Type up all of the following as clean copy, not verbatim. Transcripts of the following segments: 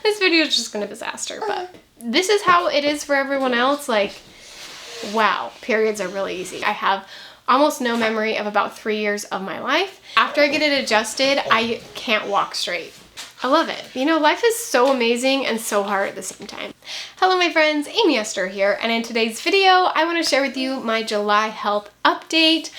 This video is just gonna be a disaster, but this is how it is for everyone else. Like, wow, periods are really easy. I have almost no memory of about 3 years of my life. After I get it adjusted, I can't walk straight. I love it. You know, life is so amazing and so hard at the same time. Hello my friends, Aimee Esther here, and in today's video, I want to share with you my July health update.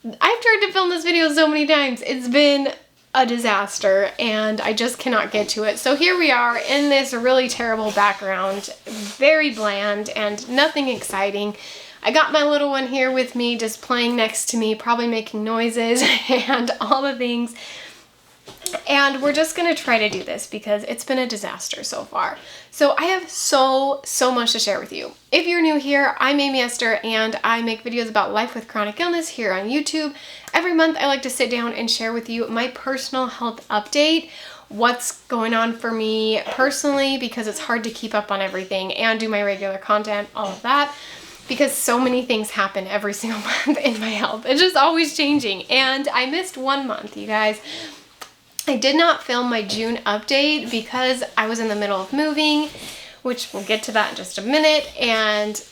I've tried to film this video so many times. It's been a disaster and I just cannot get to it. So here we are in this really terrible background, very bland and nothing exciting. I got my little one here with me, just playing next to me, probably making noises and all the things. And we're just gonna try to do this because it's been a disaster so far. So I have so much to share with you. If you're new here, I'm Aimee Esther and I make videos about life with chronic illness here on YouTube. Every month I like to sit down and share with you my personal health update, what's going on for me personally, because it's hard to keep up on everything and do my regular content, all of that, because so many things happen every single month in my health. It's just always changing. And I missed 1 month, you guys. I did not film my June update because I was in the middle of moving, which we'll get to that in just a minute, and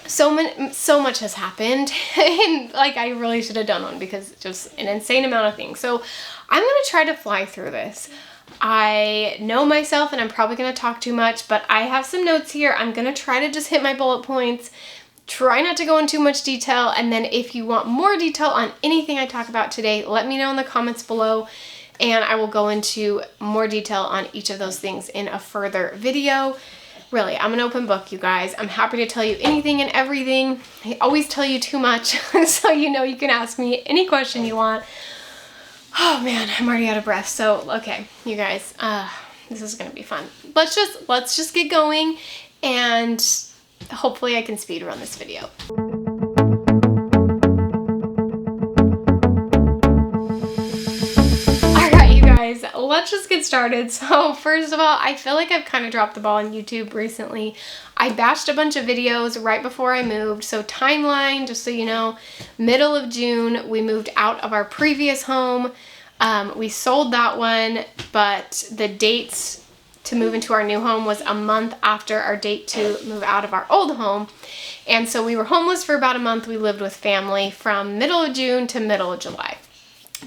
so much has happened, and like I really should have done one because just an insane amount of things. So I'm gonna try to fly through this. I know myself and I'm probably gonna talk too much, but I have some notes here. I'm gonna try to just hit my bullet points, try not to go into too much detail, and then if you want more detail on anything I talk about today, let me know in the comments below. And I will go into more detail on each of those things in a further video. Really, I'm an open book, you guys. I'm happy to tell you anything and everything. I always tell you too much, so you know you can ask me any question you want. Oh man, I'm already out of breath. So, okay, you guys, this is gonna be fun. Let's just get going, and hopefully I can speed run this video. Let's just get started. So first of all, I feel like I've kind of dropped the ball on YouTube recently. I batched a bunch of videos right before I moved. So timeline, just so you know, middle of June, we moved out of our previous home. We sold that one, but the dates to move into our new home was a month after our date to move out of our old home. And so we were homeless for about a month. We lived with family from middle of June to middle of July.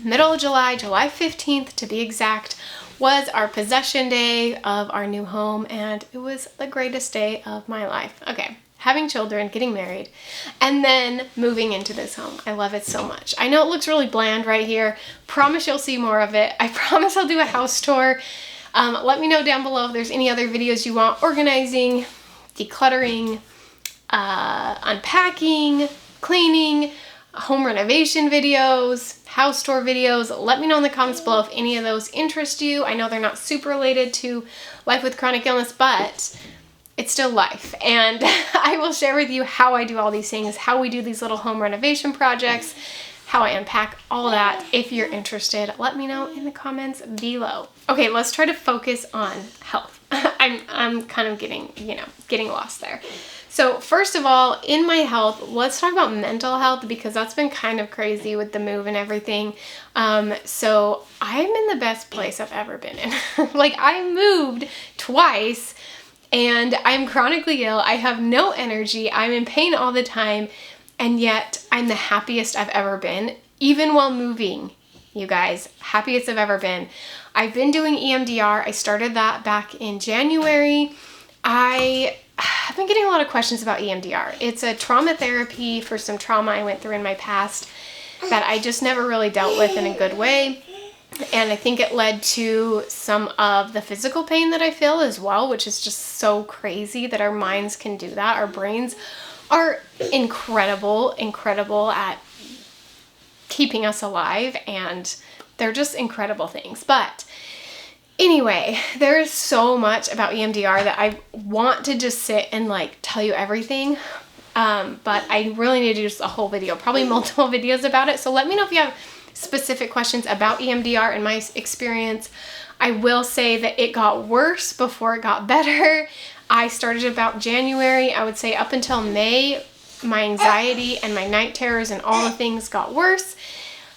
Middle of July, July 15th to be exact, was our possession day of our new home, and it was the greatest day of my life. Okay, having children, getting married, and then moving into this home. I love it so much. I know it looks really bland right here. Promise you'll see more of it. I promise I'll do a house tour. Let me know down below if there's any other videos you want. Organizing, decluttering, unpacking, cleaning, home renovation videos, house tour videos. Let me know in the comments below if any of those interest you. I know they're not super related to life with chronic illness, but it's still life. And I will share with you how I do all these things, how we do these little home renovation projects, how I unpack all of that. If you're interested, let me know in the comments below. Okay, let's try to focus on health. I'm kind of getting lost there. So first of all, in my health, let's talk about mental health because that's been kind of crazy with the move and everything. So I'm in the best place I've ever been in. Like, I moved twice and I'm chronically ill. I have no energy. I'm in pain all the time. And yet I'm the happiest I've ever been, even while moving, you guys. Happiest I've ever been. I've been doing EMDR. I started that back in January. I've been getting a lot of questions about EMDR. It's a trauma therapy for some trauma I went through in my past that I just never really dealt with in a good way. And I think it led to some of the physical pain that I feel as well, which is just so crazy that our minds can do that. Our brains are incredible at keeping us alive, and they're just incredible things. But anyway, there's so much about EMDR that I want to just sit and like tell you everything, but I really need to do just a whole video, probably multiple videos about it. So let me know if you have specific questions about EMDR and my experience. I will say that it got worse before it got better. I started about January. I would say up until May, my anxiety and my night terrors and all the things got worse.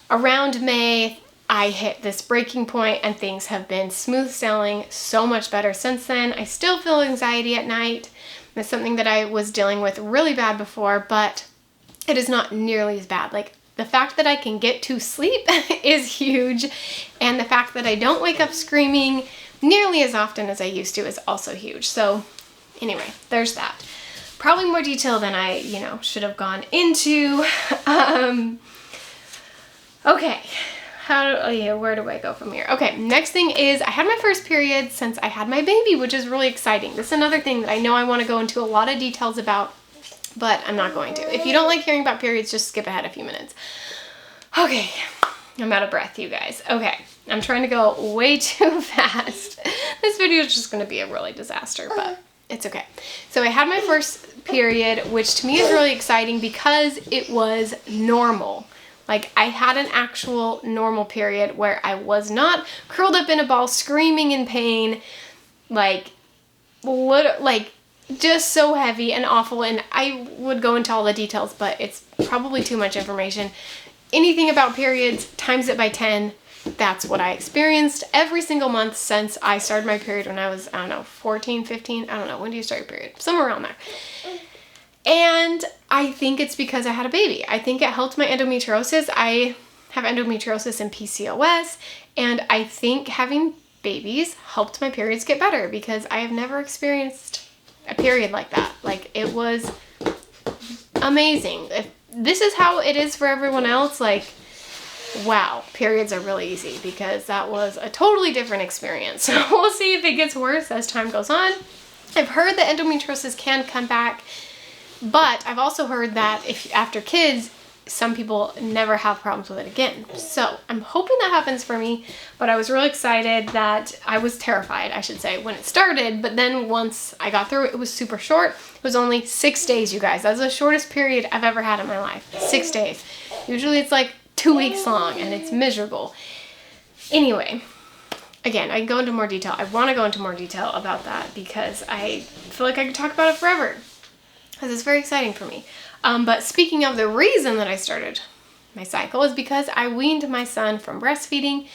Around May, I hit this breaking point and things have been smooth sailing, so much better since then. I still feel anxiety at night. It's something that I was dealing with really bad before, but it is not nearly as bad. Like, the fact that I can get to sleep is huge, and the fact that I don't wake up screaming nearly as often as I used to is also huge. So anyway, there's that. Probably more detail than I, should have gone into. Okay. Where do I go from here? Okay, next thing is I had my first period since I had my baby, which is really exciting. This is another thing that I know I want to go into a lot of details about, but I'm not going to. If you don't like hearing about periods, just skip ahead a few minutes. Okay, I'm out of breath, you guys. Okay, I'm trying to go way too fast. This video is just going to be a really disaster, but it's okay. So I had my first period, which to me is really exciting because it was normal. Like, I had an actual normal period where I was not curled up in a ball screaming in pain, just so heavy and awful. And I would go into all the details, but it's probably too much information. Anything about periods, times it by 10. That's what I experienced every single month since I started my period when I was, 14, 15. I don't know. When do you start your period? Somewhere around there. And I think it's because I had a baby. I think it helped my endometriosis. I have endometriosis and PCOS, and I think having babies helped my periods get better because I have never experienced a period like that. Like, it was amazing. If this is how it is for everyone else, wow, periods are really easy because that was a totally different experience. So we'll see if it gets worse as time goes on. I've heard that endometriosis can come back, but I've also heard that if after kids, some people never have problems with it again. So I'm hoping that happens for me, but I was really excited. That I was terrified, I should say, when it started, but then once I got through it, it was super short. It was only 6 days, you guys. That was the shortest period I've ever had in my life. 6 days. Usually it's like 2 weeks long and it's miserable. Anyway, again, I can go into more detail. I want to go into more detail about that because I feel like I could talk about it forever because it's very exciting for me. But speaking of the reason that I started my cycle is because I weaned my son from breastfeeding.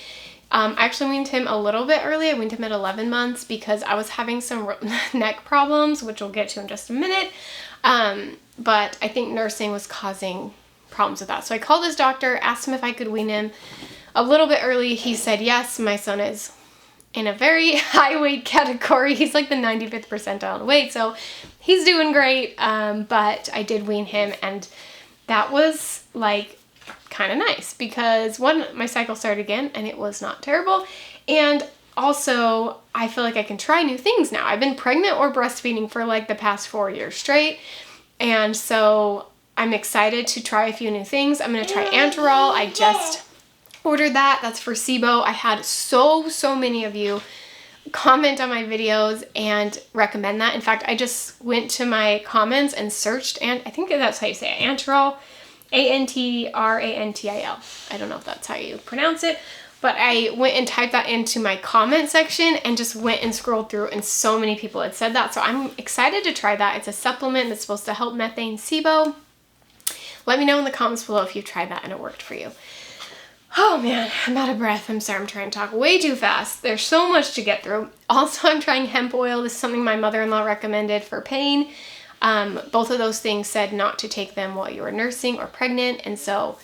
I actually weaned him a little bit early. I weaned him at 11 months because I was having some neck problems, which we'll get to in just a minute. But I think nursing was causing problems with that. So I called his doctor, asked him if I could wean him a little bit early. He said yes. My son is in a very high weight category. He's like the 95th percentile in weight, so he's doing great. But I did wean him, and that was kind of nice because one, my cycle started again and it was not terrible, and also I feel like I can try new things now. I've been pregnant or breastfeeding for the past 4 years straight, and so I'm excited to try a few new things. I'm going to try Antarol. I just ordered that. That's for SIBO. I had so many of you comment on my videos and recommend that. In fact, I just went to my comments and searched, and I think that's how you say it, Antarol, Antrarantil. I don't know if that's how you pronounce it, but I went and typed that into my comment section and just went and scrolled through, and so many people had said that. So I'm excited to try that. It's a supplement that's supposed to help methane SIBO. Let me know in the comments below if you've tried that and it worked for you. Oh man, I'm out of breath. I'm sorry, I'm trying to talk way too fast. There's so much to get through. Also, I'm trying hemp oil. This is something my mother-in-law recommended for pain. Both of those things said not to take them while you were nursing or pregnant, and so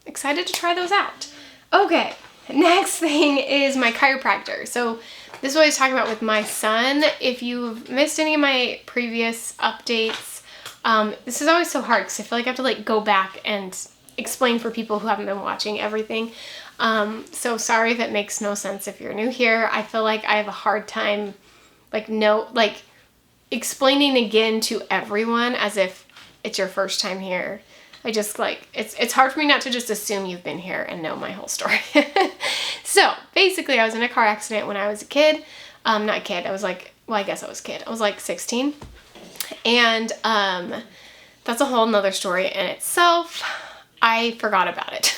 excited to try those out. Okay, next thing is my chiropractor. So this is what I was talking about with my son. If you've missed any of my previous updates, this is always so hard because I feel like I have to go back and explain for people who haven't been watching everything. So sorry if it makes no sense if you're new here. I feel like I have a hard time explaining again to everyone as if it's your first time here. I just it's hard for me not to just assume you've been here and know my whole story. So basically I was in a car accident when I was a kid. Not a kid, I was I guess I was a kid. I was 16. And that's a whole nother story in itself. I forgot about it.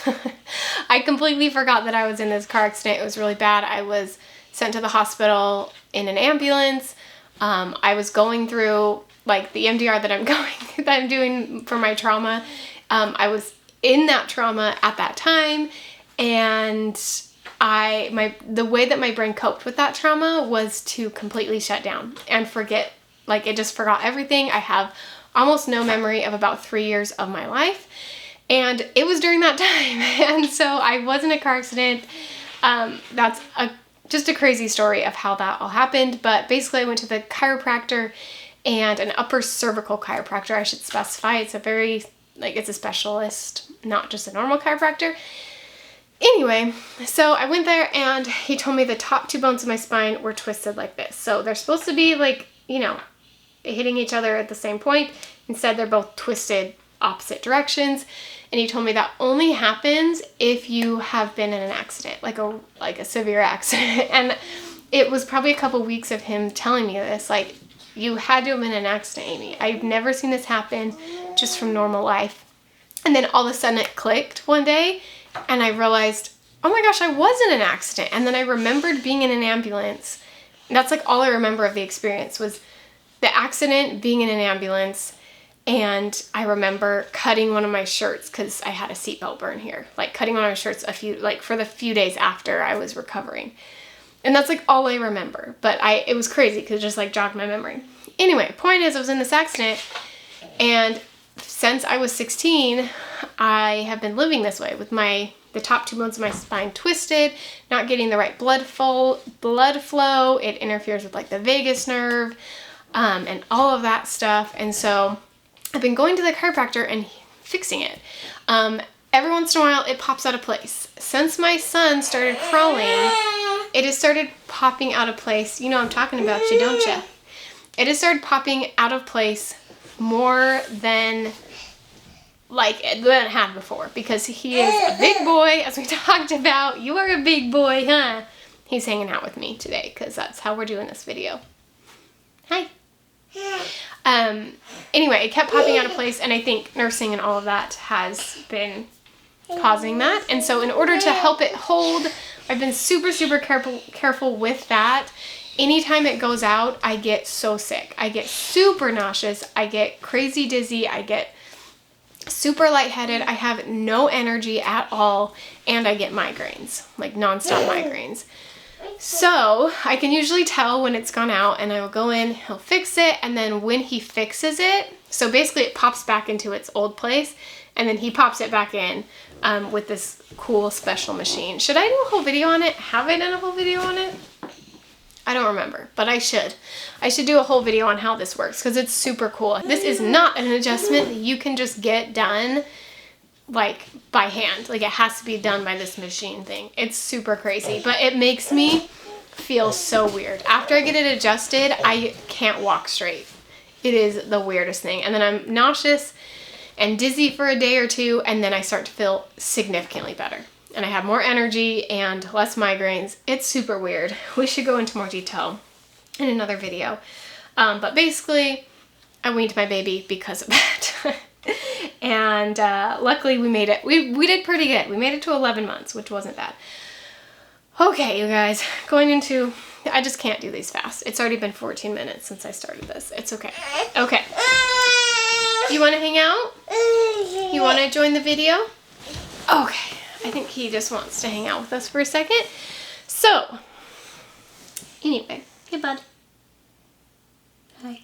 I completely forgot that I was in this car accident. It was really bad. I was sent to the hospital in an ambulance. I was going through the EMDR that I'm doing for my trauma. I was in that trauma at that time, and the way that my brain coped with that trauma was to completely shut down and forget, like it just forgot everything. I have almost no memory of about 3 years of my life. And it was during that time. And so I was in a car accident. That's just a crazy story of how that all happened. But basically I went to the chiropractor, and an upper cervical chiropractor, I should specify. It's it's a specialist, not just a normal chiropractor. Anyway, so I went there and he told me the top 2 bones of my spine were twisted like this. So they're supposed to be like, hitting each other at the same point. Instead, they're both twisted opposite directions. And he told me that only happens if you have been in an accident, like a severe accident. And it was probably a couple weeks of him telling me this, like, you had to have been in an accident, Aimee. I've never seen this happen just from normal life. And then all of a sudden it clicked one day. And I realized, oh my gosh, I was in an accident. And then I remembered being in an ambulance. And that's like all I remember of the experience was the accident, being in an ambulance. And I remember cutting one of my shirts because I had a seatbelt burn here. Like cutting one of my shirts for the few days after I was recovering. And that's like all I remember. But it was crazy because it just like jogged my memory. Anyway, point is I was in this accident, and since I was 16, I have been living this way with the top 2 bones of my spine twisted, not getting the right blood flow. It interferes with like the vagus nerve, and all of that stuff. And so I've been going to the chiropractor and fixing it. Every once in a while it pops out of place. Since my son started crawling, it has started popping out of place. You know I'm talking about you, don't you? It has started popping out of place more than it had before, because he is a big boy, as we talked about. You are a big boy, huh? He's hanging out with me today because that's how we're doing this video. Hi. Anyway, it kept popping out of place, and I think nursing and all of that has been causing that. And so in order to help it hold, I've been super, super careful with that. Anytime it goes out, I get so sick. I get super nauseous. I get crazy dizzy. I get super lightheaded. I have no energy at all, and I get migraines, like nonstop migraines. So I can usually tell when it's gone out, and I will go in, he'll fix it, and then when he fixes it, so basically it pops back into its old place, and then he pops it back in with this cool special machine. Should I do a whole video on it? Have I done a whole video on it? I don't remember, but I should. I should do a whole video on how this works because it's super cool. This is not an adjustment that you can just get done like by hand. Like it has to be done by this machine thing. It's super crazy, but it makes me feel so weird. After I get it adjusted, I can't walk straight. It is the weirdest thing. And then I'm nauseous and dizzy for a day or two, and then I start to feel significantly better. And I have more energy and less migraines. It's super weird. We should go into more detail in another video. But basically, I weaned my baby because of that. And luckily we made it. We did pretty good. We made it to 11 months, which wasn't bad. Okay, you guys, I just can't do these fast. It's already been 14 minutes since I started this. It's okay. Okay. You want to hang out? You want to join the video? Okay. I think he just wants to hang out with us for a second. So, anyway. Hey, bud. Hi.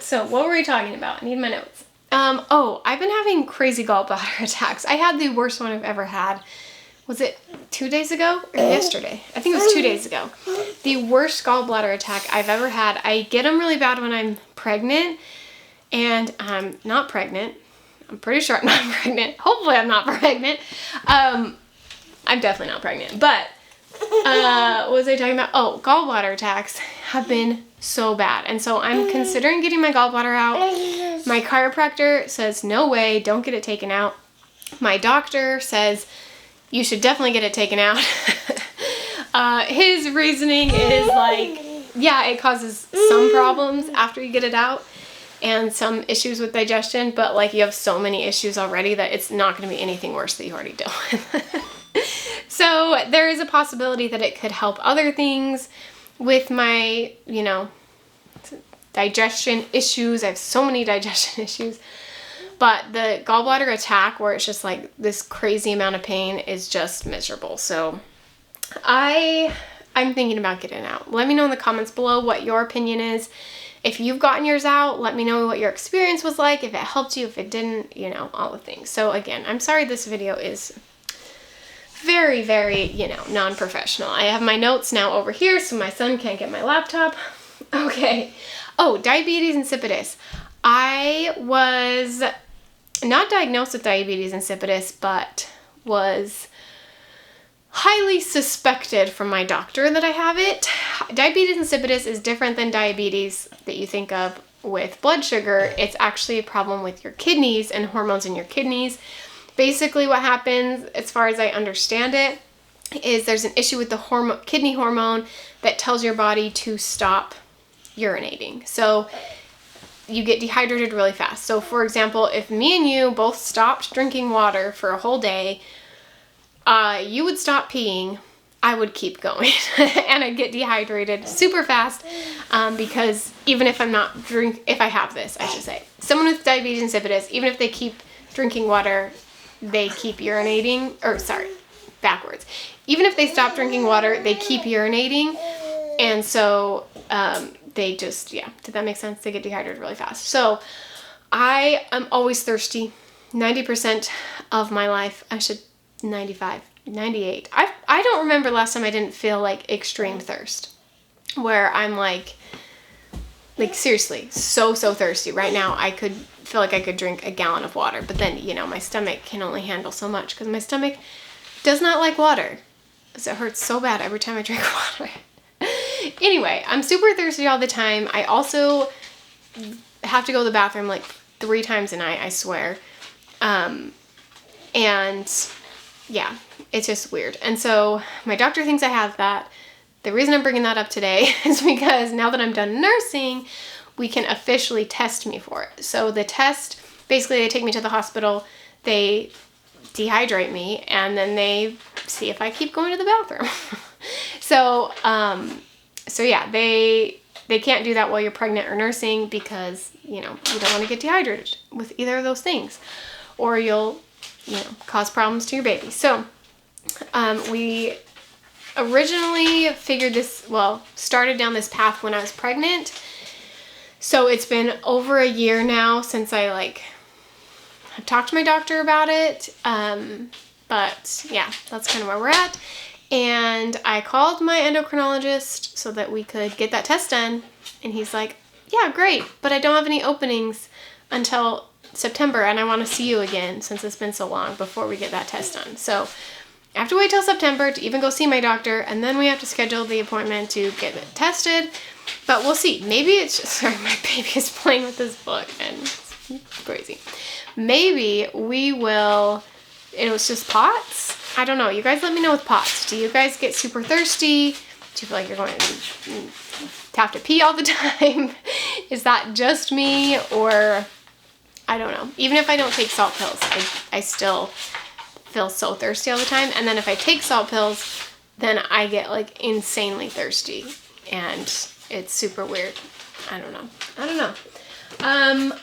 So what were we talking about? I need my notes. I've been having crazy gallbladder attacks. I had the worst one I've ever had. Was it 2 days ago or yesterday? I think it was 2 days ago. The worst gallbladder attack I've ever had. I get them really bad when I'm pregnant, and I'm not pregnant. I'm pretty sure I'm not pregnant. Hopefully I'm not pregnant. I'm definitely not pregnant. But what was I talking about? Oh, gallbladder attacks have been so bad. And so I'm considering getting my gallbladder out. My chiropractor says, no way, don't get it taken out. My doctor says, you should definitely get it taken out. His reasoning is like, yeah, it causes some problems after you get it out, and some issues with digestion, but like you have so many issues already that it's not going to be anything worse that you already dealt with. So there is a possibility that it could help other things with my, digestion issues. I have so many digestion issues. But the gallbladder attack, where it's just like this crazy amount of pain, is just miserable. So I'm thinking about getting it out. Let me know in the comments below what your opinion is. If you've gotten yours out, let me know what your experience was like, if it helped you, if it didn't, you know, all the things. So again, I'm sorry this video is very, very, you know, non-professional. I have my notes now over here so my son can't get my laptop. Okay. Oh, diabetes insipidus. I was not diagnosed with diabetes insipidus, but was highly suspected from my doctor that I have it. Diabetes insipidus is different than diabetes that you think of with blood sugar. It's actually a problem with your kidneys and hormones in your kidneys. Basically what happens, as far as I understand it, is there's an issue with the kidney hormone that tells your body to stop urinating. So you get dehydrated really fast. So for example, if me and you both stopped drinking water for a whole day, you would stop peeing, I would keep going, and I'd get dehydrated super fast, because even if if I have this, I should say, someone with diabetes insipidus, even if they keep drinking water, they keep urinating, or sorry, backwards. Even if they stop drinking water, they keep urinating, and so, they just, yeah, did that make sense? They get dehydrated really fast. So I am always thirsty. 90% of my life, 95, 98. I don't remember last time I didn't feel like extreme thirst, where I'm like seriously so thirsty. Right now I could feel like I could drink a gallon of water, but then, you know, my stomach can only handle so much because my stomach does not like water. So it hurts so bad every time I drink water. Anyway, I'm super thirsty all the time. I also have to go to the bathroom like 3 times a night, I swear. And yeah, it's just weird. And so my doctor thinks I have that. The reason I'm bringing that up today is because now that I'm done nursing, we can officially test me for it. So the test, basically they take me to the hospital, they dehydrate me, and then they see if I keep going to the bathroom. So yeah, they can't do that while you're pregnant or nursing because, you know, you don't want to get dehydrated with either of those things, or you'll, you know, cause problems to your baby. So we originally started down this path when I was pregnant. So it's been over a year now since I've talked to my doctor about it. But yeah, that's kind of where we're at. And I called my endocrinologist so that we could get that test done. And he's like, yeah, great, but I don't have any openings until September, and I want to see you again since it's been so long before we get that test done. So I have to wait till September to even go see my doctor, and then we have to schedule the appointment to get it tested. But we'll see. Maybe it's just, sorry, my baby is playing with this book and it's crazy. Maybe it was just POTS. I don't know. You guys let me know with POTS. Do you guys get super thirsty? Do you feel like you're going to have to pee all the time? Is that just me, or I don't know. Even if I don't take salt pills, I still feel so thirsty all the time. And then if I take salt pills, then I get like insanely thirsty, and it's super weird. I don't know.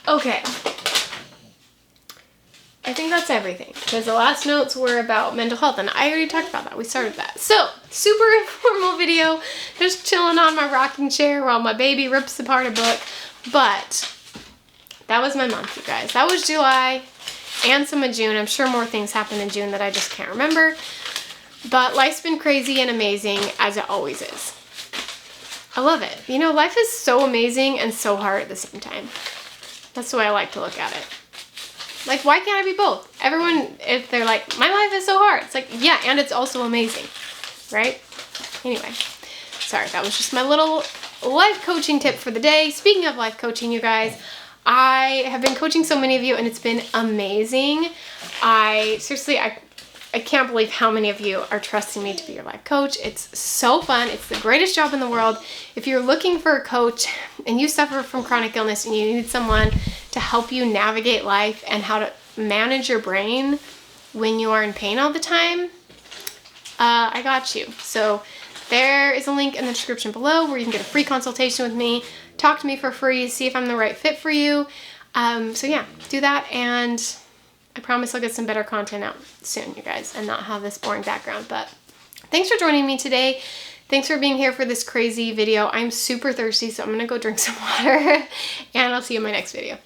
Okay. I think that's everything, because the last notes were about mental health, and I already talked about that. We started that. So, super informal video, just chilling on my rocking chair while my baby rips apart a book. But that was my month, you guys. That was July and some of June. I'm sure more things happened in June that I just can't remember. But life's been crazy and amazing, as it always is. I love it. You know, life is so amazing and so hard at the same time. That's the way I like to look at it. Like, why can't I be both? Everyone, if they're like, my life is so hard, it's like, yeah, and it's also amazing, right? Anyway, sorry, that was just my little life coaching tip for the day. Speaking of life coaching, you guys, I have been coaching so many of you, and it's been amazing. Seriously, I can't believe how many of you are trusting me to be your life coach. It's so fun. It's the greatest job in the world. If you're looking for a coach and you suffer from chronic illness and you need someone to help you navigate life and how to manage your brain when you are in pain all the time, I got you. So there is a link in the description below where you can get a free consultation with me, talk to me for free, see if I'm the right fit for you. So yeah, do that, and I promise I'll get some better content out soon, you guys, and not have this boring background. But thanks for joining me today. Thanks for being here for this crazy video. I'm super thirsty, so I'm gonna go drink some water, and I'll see you in my next video.